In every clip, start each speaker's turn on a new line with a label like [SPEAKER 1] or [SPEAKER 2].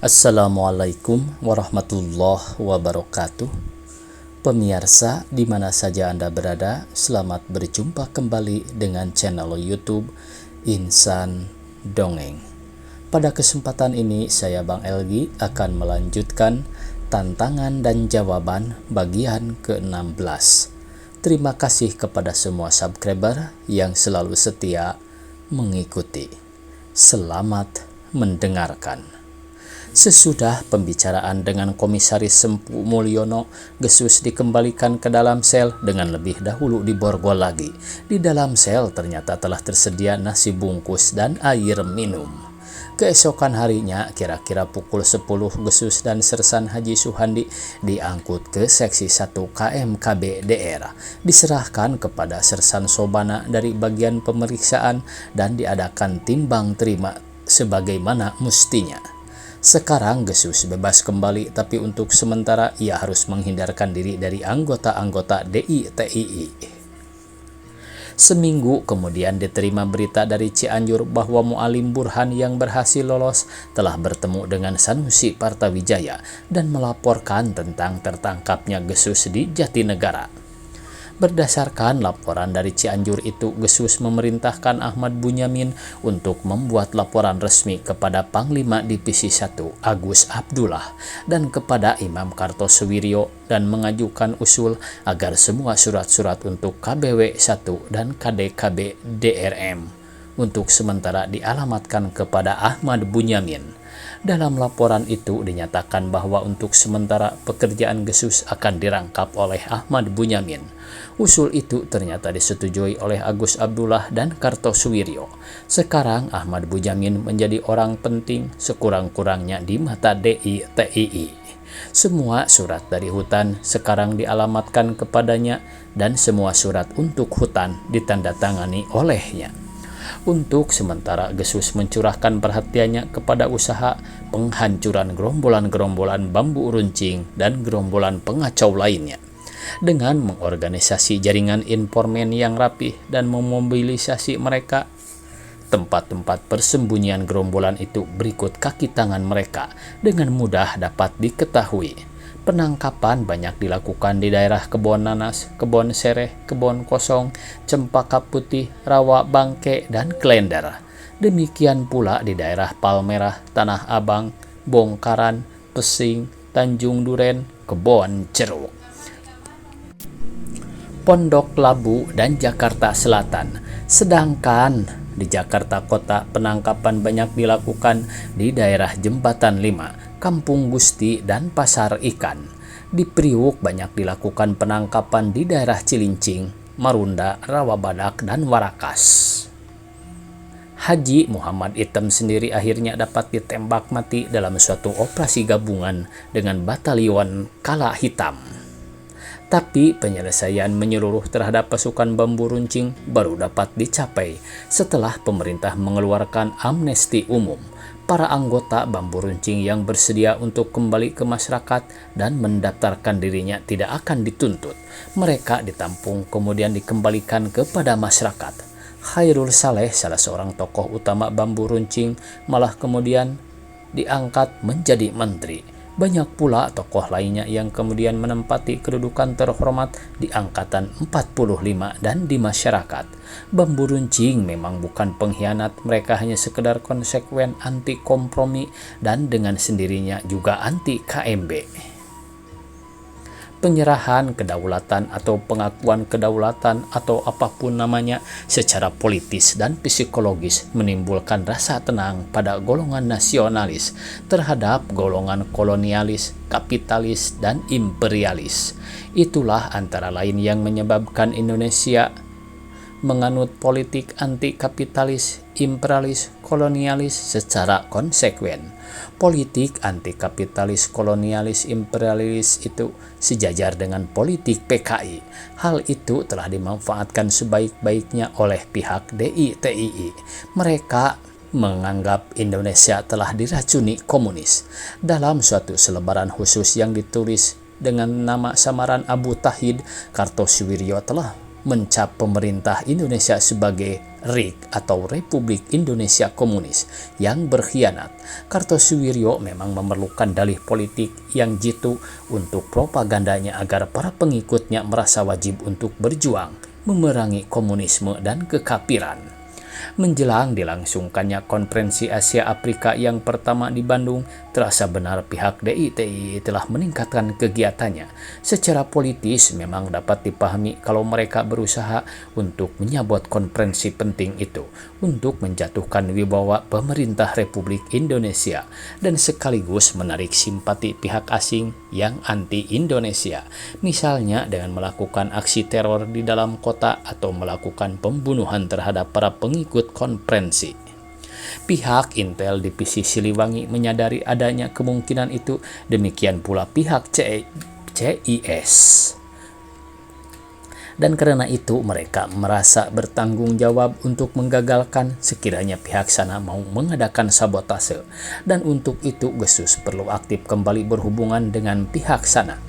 [SPEAKER 1] Assalamualaikum warahmatullahi wabarakatuh. Pemirsa di mana saja Anda berada, selamat berjumpa kembali dengan channel YouTube Insan Dongeng. Pada kesempatan ini saya Bang Elgi akan melanjutkan tantangan dan jawaban bagian ke-16. Terima kasih kepada semua subscriber yang selalu setia mengikuti. Selamat mendengarkan. Sesudah pembicaraan dengan Komisaris Sempu Mulyono, Gesus dikembalikan ke dalam sel dengan lebih dahulu diborgol lagi. Di dalam sel ternyata telah tersedia nasi bungkus dan air minum. Keesokan harinya, kira-kira pukul 10, Gesus dan Sersan Haji Suhandi diangkut ke Seksi 1 KMKB DR, diserahkan kepada Sersan Sobana dari bagian pemeriksaan dan diadakan timbang terima sebagaimana mestinya. Sekarang Gesus bebas kembali, tapi untuk sementara ia harus menghindarkan diri dari anggota-anggota DITII. Seminggu kemudian diterima berita dari Cianjur bahwa Mualim Burhan yang berhasil lolos telah bertemu dengan Sanusi Partawijaya dan melaporkan tentang tertangkapnya Gesus di Jatinegara. Berdasarkan laporan dari Cianjur itu, Gesus memerintahkan Ahmad Bunyamin untuk membuat laporan resmi kepada Panglima Divisi 1 Agus Abdullah dan kepada Imam Kartosuwiryo dan mengajukan usul agar semua surat-surat untuk KBW 1 dan KDKB DRM untuk sementara dialamatkan kepada Ahmad Bunyamin. Dalam laporan itu dinyatakan bahwa untuk sementara pekerjaan Gesus akan dirangkap oleh Ahmad Bunyamin. Usul itu ternyata disetujui oleh Agus Abdullah dan Kartosuwiryo. Sekarang Ahmad Bunyamin menjadi orang penting sekurang-kurangnya di mata DITII. Semua surat dari hutan sekarang dialamatkan kepadanya dan semua surat untuk hutan ditandatangani olehnya. Untuk sementara Gesus mencurahkan perhatiannya kepada usaha penghancuran gerombolan-gerombolan bambu runcing dan gerombolan pengacau lainnya. Dengan mengorganisasi jaringan informan yang rapih dan memobilisasi mereka, tempat-tempat persembunyian gerombolan itu berikut kaki tangan mereka dengan mudah dapat diketahui. Penangkapan banyak dilakukan di daerah Kebon Nanas, Kebon Sereh, Kebon Kosong, Cempaka Putih, Rawa Bangke, dan Klender. Demikian pula di daerah Palmerah, Tanah Abang, Bongkaran, Pesing, Tanjung Duren, Kebon Ceruk, Pondok Labu, dan Jakarta Selatan. Sedangkan di Jakarta Kota penangkapan banyak dilakukan di daerah Jembatan 5, Kampung Gusti, dan Pasar Ikan. Di Priuk banyak dilakukan penangkapan di daerah Cilincing, Marunda, Rawabadak, dan Warakas. Haji Muhammad Item sendiri akhirnya dapat ditembak mati dalam suatu operasi gabungan dengan batalion Kala Hitam. Tapi penyelesaian menyeluruh terhadap pasukan bambu runcing baru dapat dicapai setelah pemerintah mengeluarkan amnesti umum. Para anggota bambu runcing yang bersedia untuk kembali ke masyarakat dan mendaftarkan dirinya tidak akan dituntut. Mereka ditampung kemudian dikembalikan kepada masyarakat. Khairul Saleh, salah seorang tokoh utama bambu runcing, malah kemudian diangkat menjadi menteri. Banyak pula tokoh lainnya yang kemudian menempati kedudukan terhormat di Angkatan 45 dan di masyarakat. Bambu runcing memang bukan pengkhianat, mereka hanya sekedar konsekuen anti kompromi dan dengan sendirinya juga anti KMB. Penyerahan kedaulatan atau pengakuan kedaulatan atau apapun namanya secara politis dan psikologis menimbulkan rasa tenang pada golongan nasionalis terhadap golongan kolonialis, kapitalis, dan imperialis. Itulah antara lain yang menyebabkan Indonesia menganut politik anti-kapitalis, imperialis, kolonialis secara konsekuen. Politik anti-kapitalis, kolonialis, imperialis itu sejajar dengan politik PKI. Hal itu telah dimanfaatkan sebaik-baiknya oleh pihak DITII. Mereka menganggap Indonesia telah diracuni komunis. Dalam suatu selebaran khusus yang ditulis dengan nama samaran Abu Tahid, Kartosuwiryo telah mencap pemerintah Indonesia sebagai RIK atau Republik Indonesia Komunis yang berkhianat. Kartosuwiryo memang memerlukan dalih politik yang jitu untuk propagandanya agar para pengikutnya merasa wajib untuk berjuang memerangi komunisme dan kekafiran. Menjelang dilangsungkannya Konferensi Asia Afrika yang pertama di Bandung, terasa benar pihak DITII telah meningkatkan kegiatannya. Secara politis memang dapat dipahami kalau mereka berusaha untuk menyabot konferensi penting itu, untuk menjatuhkan wibawa pemerintah Republik Indonesia dan sekaligus menarik simpati pihak asing yang anti-Indonesia, misalnya dengan melakukan aksi teror di dalam kota atau melakukan pembunuhan terhadap para pengikut konferensi. Pihak Intel Divisi Siliwangi menyadari adanya kemungkinan itu, demikian pula pihak CIS. Dan karena itu mereka merasa bertanggung jawab untuk menggagalkan sekiranya pihak sana mau mengadakan sabotase. Dan untuk itu Gesus perlu aktif kembali berhubungan dengan pihak sana.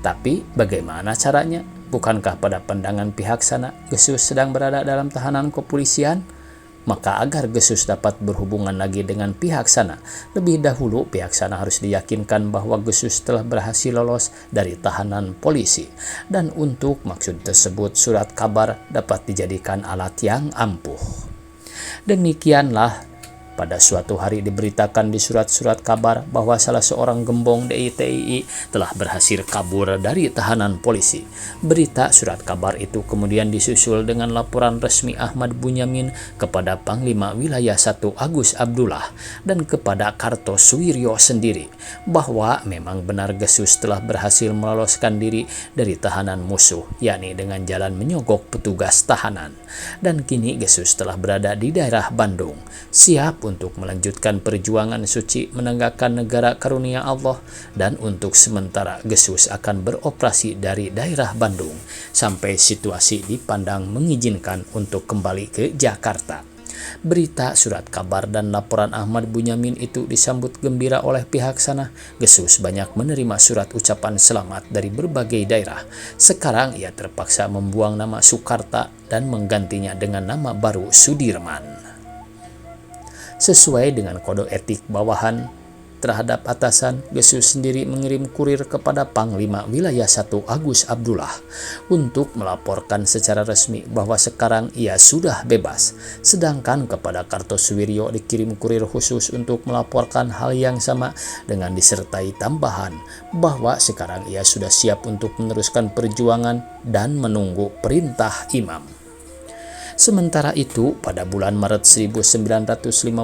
[SPEAKER 1] Tapi bagaimana caranya? Bukankah pada pandangan pihak sana Gesus sedang berada dalam tahanan kepolisian? Maka agar Gesus dapat berhubungan lagi dengan pihak sana, lebih dahulu pihak sana harus diyakinkan bahwa Gesus telah berhasil lolos dari tahanan polisi. Dan untuk maksud tersebut surat kabar dapat dijadikan alat yang ampuh. Demikianlah pada suatu hari diberitakan di surat-surat kabar bahwa salah seorang gembong DITII telah berhasil kabur dari tahanan polisi. Berita surat kabar itu kemudian disusul dengan laporan resmi Ahmad Bunyamin kepada Panglima Wilayah 1 Agus Abdullah dan kepada Kartosuwiryo sendiri bahwa memang benar Gesus telah berhasil meloloskan diri dari tahanan musuh, yakni dengan jalan menyogok petugas tahanan. Dan kini Gesus telah berada di daerah Bandung, siap untuk melanjutkan perjuangan suci menegakkan negara karunia Allah. Dan untuk sementara Gesus akan beroperasi dari daerah Bandung sampai situasi dipandang mengizinkan untuk kembali ke Jakarta. Berita surat kabar dan laporan Ahmad Bunyamin itu disambut gembira oleh pihak sana. Gesus banyak menerima surat ucapan selamat dari berbagai daerah. Sekarang ia terpaksa membuang nama Soekarta dan menggantinya dengan nama baru Sudirman. Sesuai dengan kode etik bawahan terhadap atasan, Gesus sendiri mengirim kurir kepada Panglima Wilayah 1 Agus Abdullah untuk melaporkan secara resmi bahwa sekarang ia sudah bebas. Sedangkan kepada Kartosuwiryo dikirim kurir khusus untuk melaporkan hal yang sama dengan disertai tambahan bahwa sekarang ia sudah siap untuk meneruskan perjuangan dan menunggu perintah imam. Sementara itu, pada bulan Maret 1955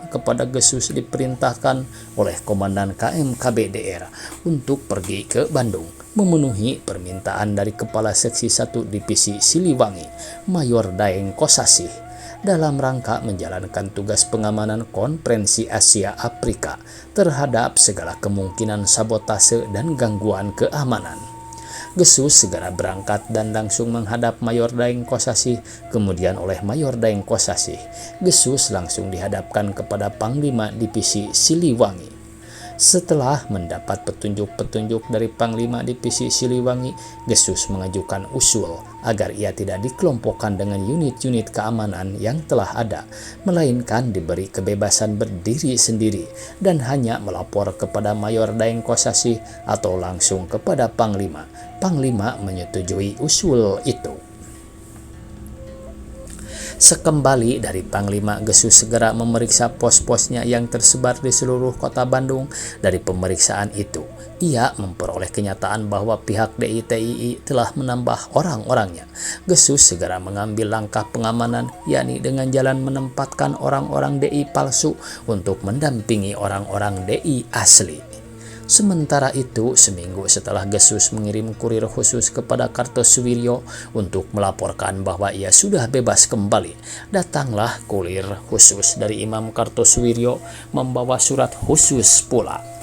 [SPEAKER 1] kepada Gesus diperintahkan oleh Komandan KMKB DR untuk pergi ke Bandung, memenuhi permintaan dari Kepala Seksi 1 Divisi Siliwangi, Mayor Daeng Kosasih, dalam rangka menjalankan tugas pengamanan Konferensi Asia Afrika terhadap segala kemungkinan sabotase dan gangguan keamanan. Gesus segera berangkat dan langsung menghadap Mayor Daeng Kosasih. Kemudian oleh Mayor Daeng Kosasih, Gesus langsung dihadapkan kepada Panglima Divisi Siliwangi. Setelah mendapat petunjuk-petunjuk dari Panglima Divisi Siliwangi, Gesus mengajukan usul agar ia tidak dikelompokkan dengan unit-unit keamanan yang telah ada, melainkan diberi kebebasan berdiri sendiri dan hanya melapor kepada Mayor Daeng Kosasih atau langsung kepada Panglima. Panglima menyetujui usul itu. Sekembali dari Panglima, Gesus segera memeriksa pos-posnya yang tersebar di seluruh kota Bandung. Dari pemeriksaan itu, ia memperoleh kenyataan bahwa pihak DITII telah menambah orang-orangnya. Gesus segera mengambil langkah pengamanan, yakni dengan jalan menempatkan orang-orang DI palsu untuk mendampingi orang-orang DI asli. Sementara itu, seminggu setelah Gesus mengirim kurir khusus kepada Kartosuwiryo untuk melaporkan bahwa ia sudah bebas kembali, datanglah kurir khusus dari Imam Kartosuwiryo membawa surat khusus pula.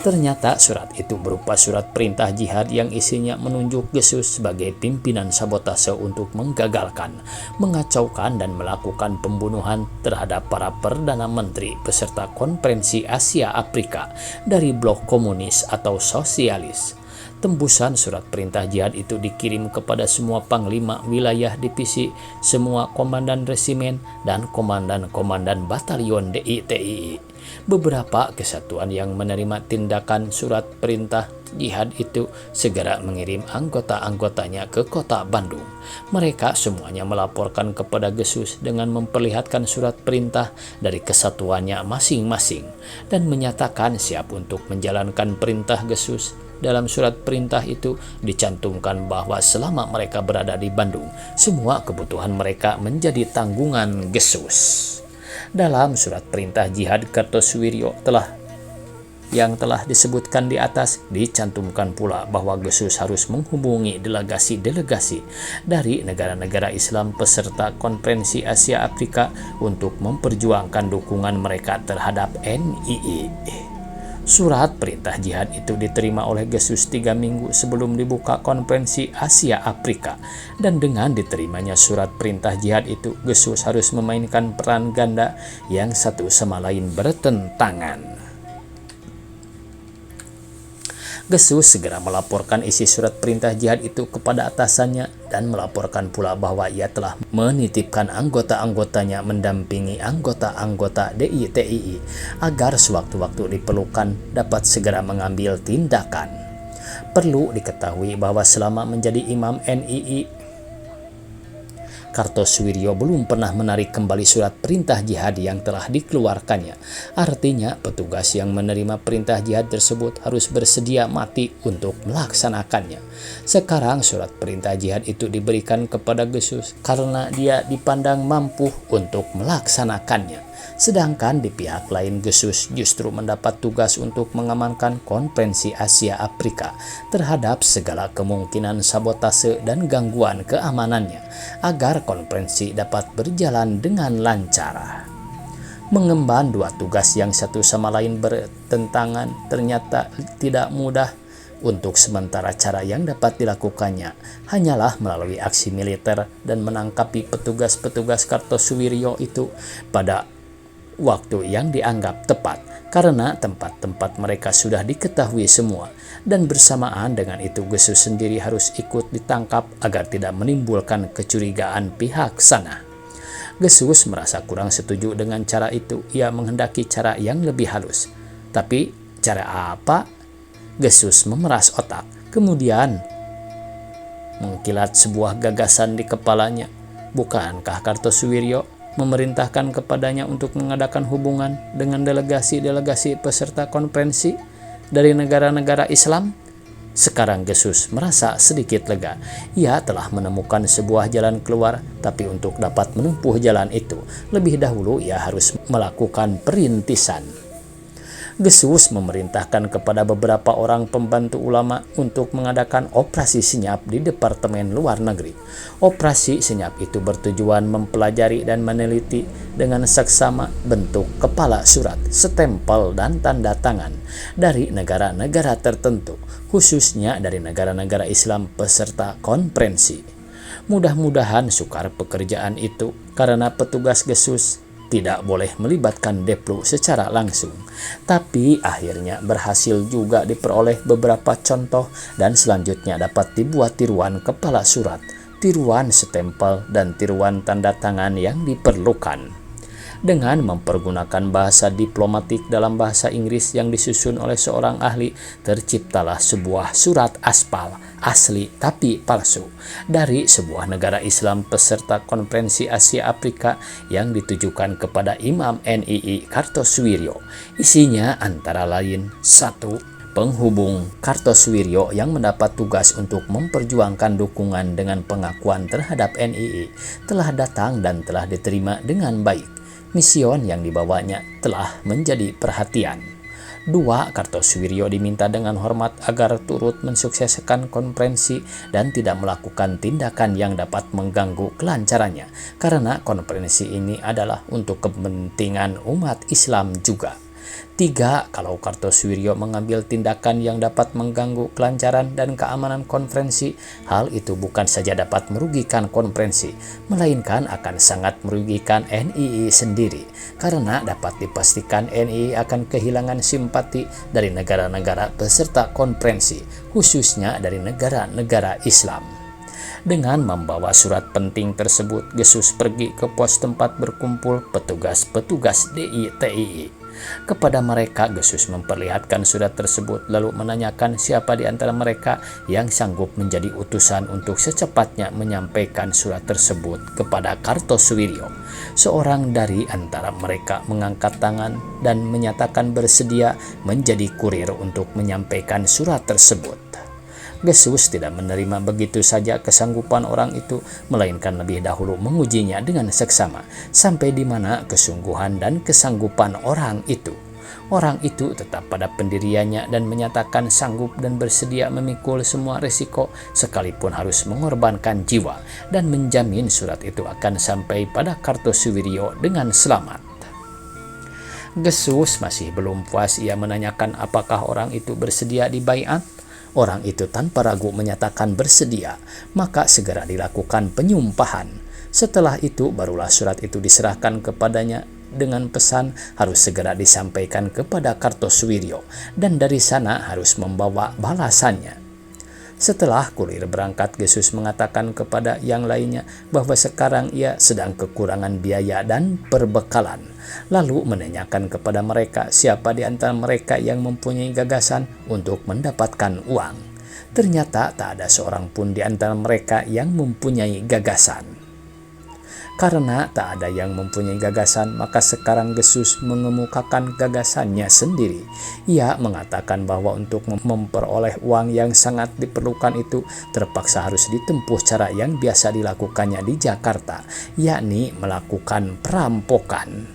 [SPEAKER 1] Ternyata surat itu berupa surat perintah jihad yang isinya menunjuk Gesus sebagai pimpinan sabotase untuk menggagalkan, mengacaukan dan melakukan pembunuhan terhadap para Perdana Menteri peserta Konferensi Asia Afrika dari blok komunis atau sosialis. Tembusan surat perintah jihad itu dikirim kepada semua panglima wilayah divisi, semua komandan resimen, dan komandan-komandan batalion DITII. Beberapa kesatuan yang menerima tindakan surat perintah jihad itu segera mengirim anggota-anggotanya ke kota Bandung. Mereka semuanya melaporkan kepada Gesus dengan memperlihatkan surat perintah dari kesatuannya masing-masing dan menyatakan siap untuk menjalankan perintah Gesus. Dalam surat perintah itu dicantumkan bahwa selama mereka berada di Bandung, semua kebutuhan mereka menjadi tanggungan Gesus. Dalam surat perintah jihad Kartosuwiryo yang telah disebutkan di atas, dicantumkan pula bahwa Gesus harus menghubungi delegasi-delegasi dari negara-negara Islam peserta Konferensi Asia Afrika untuk memperjuangkan dukungan mereka terhadap NII. Surat perintah jihad itu diterima oleh Gesus 3 minggu sebelum dibuka Konferensi Asia Afrika, dan dengan diterimanya surat perintah jihad itu, Gesus harus memainkan peran ganda yang satu sama lain bertentangan. Gesus segera melaporkan isi surat perintah jihad itu kepada atasannya dan melaporkan pula bahwa ia telah menitipkan anggota-anggotanya mendampingi anggota-anggota DITII agar sewaktu-waktu diperlukan dapat segera mengambil tindakan. Perlu diketahui bahwa selama menjadi imam NII, Kartosuwiryo belum pernah menarik kembali surat perintah jihad yang telah dikeluarkannya. Artinya, petugas yang menerima perintah jihad tersebut harus bersedia mati untuk melaksanakannya. Sekarang surat perintah jihad itu diberikan kepada Gesus karena dia dipandang mampu untuk melaksanakannya. Sedangkan di pihak lain, Gesus justru mendapat tugas untuk mengamankan Konferensi Asia Afrika terhadap segala kemungkinan sabotase dan gangguan keamanannya agar konferensi dapat berjalan dengan lancar. Mengemban dua tugas yang satu sama lain bertentangan ternyata tidak mudah. Untuk sementara, cara yang dapat dilakukannya hanyalah melalui aksi militer dan menangkapi petugas-petugas Kartosuwiryo itu pada waktu yang dianggap tepat, karena tempat-tempat mereka sudah diketahui semua, dan bersamaan dengan itu Gesus sendiri harus ikut ditangkap agar tidak menimbulkan kecurigaan pihak sana. Gesus merasa kurang setuju dengan cara itu. Ia menghendaki cara yang lebih halus. Tapi cara apa? Gesus memeras otak, kemudian mengkilat sebuah gagasan di kepalanya. Bukankah Kartosuwiryo memerintahkan kepadanya untuk mengadakan hubungan dengan delegasi-delegasi peserta konferensi dari negara-negara Islam? Sekarang Gesus merasa sedikit lega. Ia telah menemukan sebuah jalan keluar, tapi untuk dapat menempuh jalan itu, lebih dahulu ia harus melakukan perintisan. Gesus memerintahkan kepada beberapa orang pembantu ulama untuk mengadakan operasi senyap di Departemen Luar Negeri. Operasi senyap itu bertujuan mempelajari dan meneliti dengan seksama bentuk kepala surat, stempel, dan tanda tangan dari negara-negara tertentu, khususnya dari negara-negara Islam peserta konferensi. Mudah-mudahan sukar pekerjaan itu karena petugas Gesus tidak boleh melibatkan Deplu secara langsung, tapi akhirnya berhasil juga diperoleh beberapa contoh dan selanjutnya dapat dibuat tiruan kepala surat, tiruan stempel, dan tiruan tanda tangan yang diperlukan. Dengan mempergunakan bahasa diplomatik dalam bahasa Inggris yang disusun oleh seorang ahli, terciptalah sebuah surat aspal asli tapi palsu dari sebuah negara Islam peserta Konferensi Asia Afrika yang ditujukan kepada Imam NII Kartosuwiryo. Isinya antara lain: 1. Penghubung Kartosuwiryo yang mendapat tugas untuk memperjuangkan dukungan dengan pengakuan terhadap NII telah datang dan telah diterima dengan baik. Mision yang dibawanya telah menjadi perhatian. 2. Kartosuwiryo diminta dengan hormat agar turut mensukseskan konferensi dan tidak melakukan tindakan yang dapat mengganggu kelancarannya, karena konferensi ini adalah untuk kepentingan umat Islam juga. 3. Kalau Kartosuwiryo mengambil tindakan yang dapat mengganggu kelancaran dan keamanan konferensi, hal itu bukan saja dapat merugikan konferensi, melainkan akan sangat merugikan NII sendiri, karena dapat dipastikan NII akan kehilangan simpati dari negara-negara peserta konferensi, khususnya dari negara-negara Islam. Dengan membawa surat penting tersebut, Gesus pergi ke pos tempat berkumpul petugas-petugas DITII. Kepada mereka, Gesus memperlihatkan surat tersebut lalu menanyakan siapa di antara mereka yang sanggup menjadi utusan untuk secepatnya menyampaikan surat tersebut kepada Kartosuwiryo. Seorang dari antara mereka mengangkat tangan dan menyatakan bersedia menjadi kurir untuk menyampaikan surat tersebut. Gesus tidak menerima begitu saja kesanggupan orang itu, melainkan lebih dahulu mengujinya dengan seksama, sampai di mana kesungguhan dan kesanggupan orang itu. Orang itu tetap pada pendiriannya dan menyatakan sanggup dan bersedia memikul semua risiko, sekalipun harus mengorbankan jiwa, dan menjamin surat itu akan sampai pada Kartosuwiryo dengan selamat. Gesus masih belum puas. Ia menanyakan apakah orang itu bersedia dibaiat. Orang itu tanpa ragu menyatakan bersedia, maka segera dilakukan penyumpahan. Setelah itu barulah surat itu diserahkan kepadanya dengan pesan harus segera disampaikan kepada Kartosuwiryo, dan dari sana harus membawa balasannya. Setelah kurir berangkat, Gesus mengatakan kepada yang lainnya bahwa sekarang ia sedang kekurangan biaya dan perbekalan. Lalu menanyakan kepada mereka siapa di antara mereka yang mempunyai gagasan untuk mendapatkan uang. Ternyata tak ada seorang pun di antara mereka yang mempunyai gagasan. Karena tak ada yang mempunyai gagasan, maka sekarang Gesus mengemukakan gagasannya sendiri. Ia mengatakan bahwa untuk memperoleh uang yang sangat diperlukan itu terpaksa harus ditempuh cara yang biasa dilakukannya di Jakarta, yakni melakukan perampokan.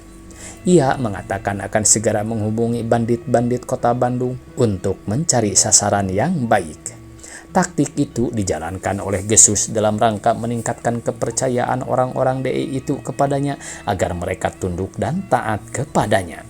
[SPEAKER 1] Ia mengatakan akan segera menghubungi bandit-bandit kota Bandung untuk mencari sasaran yang baik. Taktik itu dijalankan oleh Gesus dalam rangka meningkatkan kepercayaan orang-orang DI itu kepadanya agar mereka tunduk dan taat kepadanya.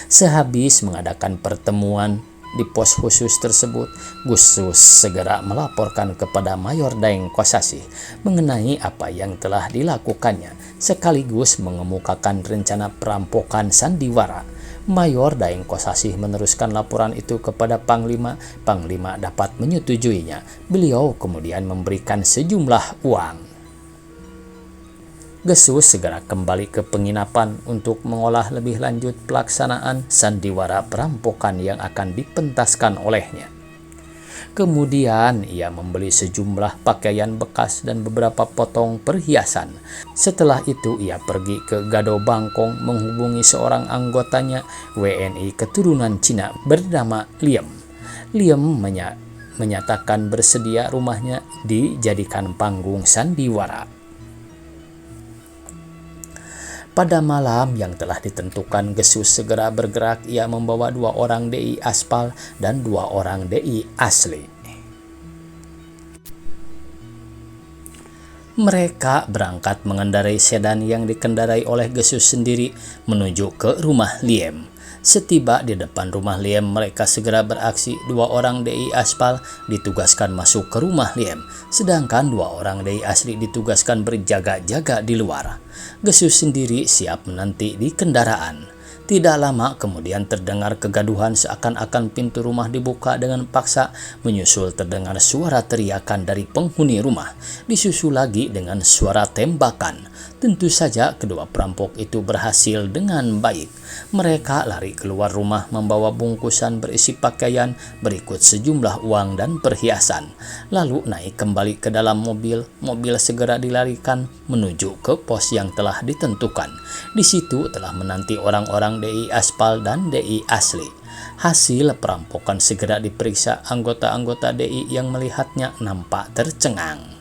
[SPEAKER 1] Sehabis mengadakan pertemuan di pos khusus tersebut, Gesus segera melaporkan kepada Mayor Daeng Kosasih mengenai apa yang telah dilakukannya, sekaligus mengemukakan rencana perampokan sandiwara. Mayor Daeng Kosasih meneruskan laporan itu kepada Panglima. Panglima dapat menyetujuinya. Beliau kemudian memberikan sejumlah uang. Gesus segera kembali ke penginapan untuk mengolah lebih lanjut pelaksanaan sandiwara perampokan yang akan dipentaskan olehnya. Kemudian ia membeli sejumlah pakaian bekas dan beberapa potong perhiasan. Setelah itu ia pergi ke Gado Bangkong menghubungi seorang anggotanya WNI keturunan Cina bernama Liem. Liem menyatakan bersedia rumahnya dijadikan panggung sandiwara. Pada malam yang telah ditentukan, Gesus segera bergerak. Ia membawa 2 orang DI aspal dan 2 orang DI asli. Mereka berangkat mengendarai sedan yang dikendarai oleh Gesus sendiri menuju ke rumah Liem. Setiba di depan rumah Liem, mereka segera beraksi. 2 orang DI aspal ditugaskan masuk ke rumah Liem, sedangkan 2 orang DI asli ditugaskan berjaga-jaga di luar. Gesus sendiri siap menanti di kendaraan. Tidak lama kemudian terdengar kegaduhan, seakan-akan pintu rumah dibuka dengan paksa, menyusul terdengar suara teriakan dari penghuni rumah, disusul lagi dengan suara tembakan. Tentu saja kedua perampok itu berhasil dengan baik. Mereka lari keluar rumah membawa bungkusan berisi pakaian, berikut sejumlah uang dan perhiasan. Lalu naik kembali ke dalam mobil. Mobil segera dilarikan menuju ke pos yang telah ditentukan. Di situ telah menanti orang-orang DI aspal dan DI asli. Hasil perampokan segera diperiksa. Anggota-anggota DI yang melihatnya nampak tercengang.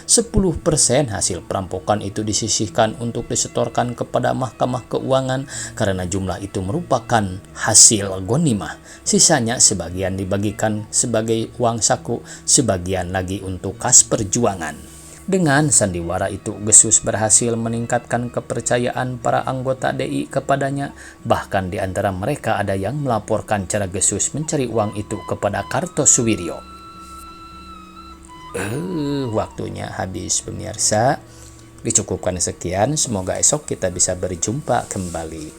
[SPEAKER 1] 10% hasil perampokan itu disisihkan untuk disetorkan kepada Mahkamah Keuangan karena jumlah itu merupakan hasil ghanimah. Sisanya sebagian dibagikan sebagai uang saku, sebagian lagi untuk kas perjuangan. Dengan sandiwara itu, Gesus berhasil meningkatkan kepercayaan para anggota DI kepadanya. Bahkan di antara mereka ada yang melaporkan cara Gesus mencari uang itu kepada Kartosuwiryo. Waktunya habis pemirsa. Dicukupkan sekian, semoga esok kita bisa berjumpa kembali.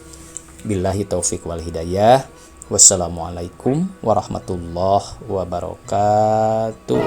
[SPEAKER 1] Billahi taufik wal hidayah. Wassalamualaikum warahmatullahi wabarakatuh.